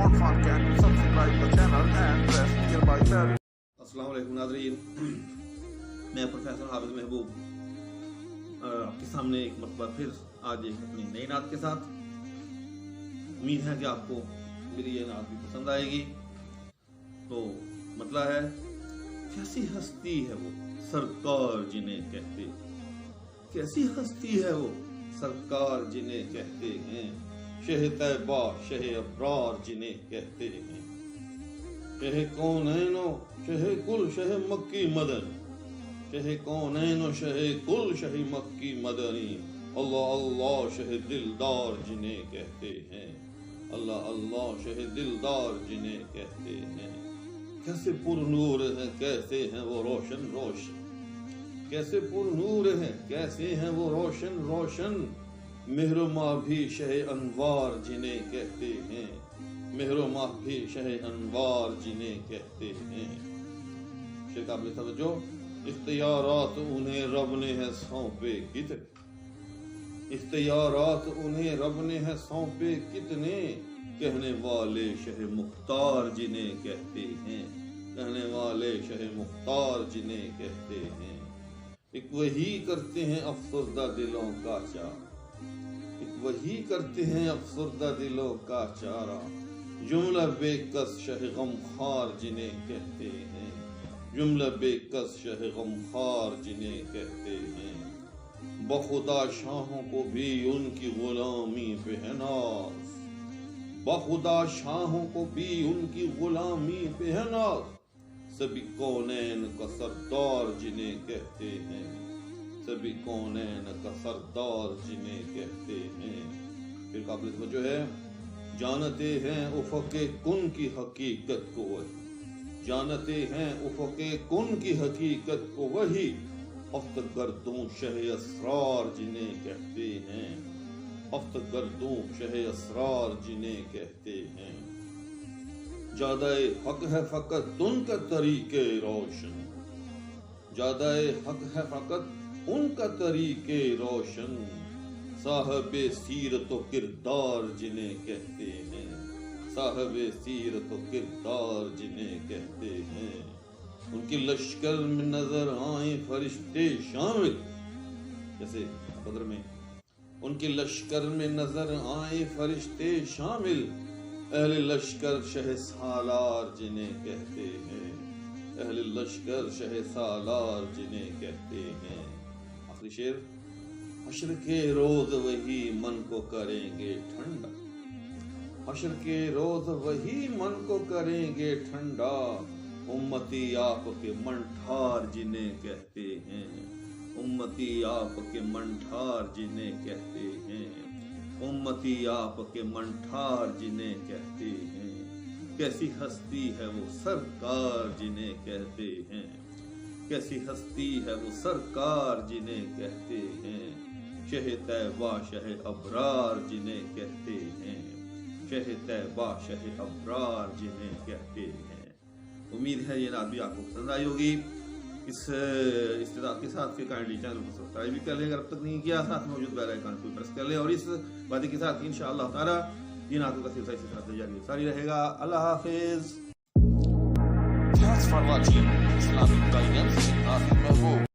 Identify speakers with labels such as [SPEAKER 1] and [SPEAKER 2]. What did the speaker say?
[SPEAKER 1] want fun can subscribe the channel and press nearby bell.
[SPEAKER 2] अस्सलाम वालेकुम नाज़रीन, मैं प्रोफेसर हाफिज महबूब आपके सामने एक मरतबा फिर आज एक अपनी नई नात के साथ। उम्मीद है कि आपको मेरी ये नात भी पसंद आएगी। तो मतलब है, कैसी हस्ती है वो सरकार जिन्हें कहते, कैसी हस्ती है वो सरकार जिन्हें कहते हैं, शह तैबा शह अबरार जिन्हें कहते हैं, शह कौनैनो शह कुल शह मक्की मदन, शह कौनैनो शह कुल शह मक्की मदनी, अल्लाह अल्लाह शह दिलदार जिन्हें कहते हैं, अल्लाह अल्लाह शह दिलदार जिन्हें कहते हैं। कैसे पुरनूर हैं, कैसे हैं वो रोशन रोशन, कैसे पुरनूर हैं, कैसे हैं वो रोशन रोशन, मेहरमा भी शह अनवार जिन्हें कहते हैं, मेहरमा भी शह अनवार जिन्हें कहते हैं। शेख काबिल तवज्जो, इख्तियारात उन्हें रब ने है सौंपे कितने, इख्तियारात उन्हें रब ने है सौंपे कितने, कहने वाले शह मुख्तार जिन्हें कहते हैं, कहने वाले शह मुख्तार जिन्हें कहते हैं। एक वही करते हैं अफसरदा दिलों का चारा, एक वही करते हैं अफसरदा दिलों का चारा, जुमला बेकस शह गमखार जिन्हें कहते हैं, जुमला बेकस शह गमखार जिन्हें कहते हैं। बखुदा शाहों को भी उनकी गुलामी पे है नाज, बखुदा शाहों को भी उनकी गुलामी पे है नाज, सभी कौनैन का सरदार जिन्हें कहते हैं, सभी कौनैन का सरदार जिन्हें कहते हैं। फिर काबिल तवज्जो है, जानते हैं उफ़क़े कुन की हकीकत को वही, जानते हैं उफ़क़े कुन की हकीकत को वही, अफ्त गर्दों शह असरार जिन्हें कहते हैं, अफ्त गर्दों शह असरार जिन्हें कहते हैं। जादाए हक है फकत उनका तरीके रोशन, जादाए हक है फकत उनका तरीके रोशन, साहबे सीरत व किरदार जिन्हें कहते हैं, साहबे सीरत व किरदार जिन्हें कहते हैं। उनकी लश्कर में नजर आए फरिश्ते शामिल, जैसे बदर में उनकी लश्कर में नजर आए फरिश्ते शामिल, अहले लश्कर शह सालार जिन्हें कहते हैं, अहले लश्कर शह सालार जिन्हें कहते हैं। आखिरी शेर, हश्र के रोज वही मन को करेंगे ठंडा, हश्र के रोज वही मन को करेंगे ठंडा, उम्मती आपके मंठार जिन्हें कहते हैं, उम्मती आपके मंठार जिन्हें कहते हैं, उम्मती आपके मंठार जिन्हें कहते हैं। कैसी हस्ती है वो सरकार जिन्हें कहते हैं, कैसी हस्ती है वो सरकार जिन्हें कहते हैं, शह तैबा शह अबरार जिन्हें कहते हैं, शह तैबा शह अबरार जिन्हें कहते हैं। उम्मीद है ये नात भी आपको पसंद आई होगी। इस इस्तेदाद के साथ फिर काइंडली चैनल को सब्सक्राइब भी कर लें अगर अब तक नहीं किया, साथ में मौजूद बेल आइकन को प्रेस कर लें, और इस वादे के साथ इंशाअल्लाह ताला ये नातों का सिलसिला इसी तरह जारी रहेगा। अल्लाह हाफिज।
[SPEAKER 1] Thanks for watching Islamic Guidance with Hafiz Mahboob.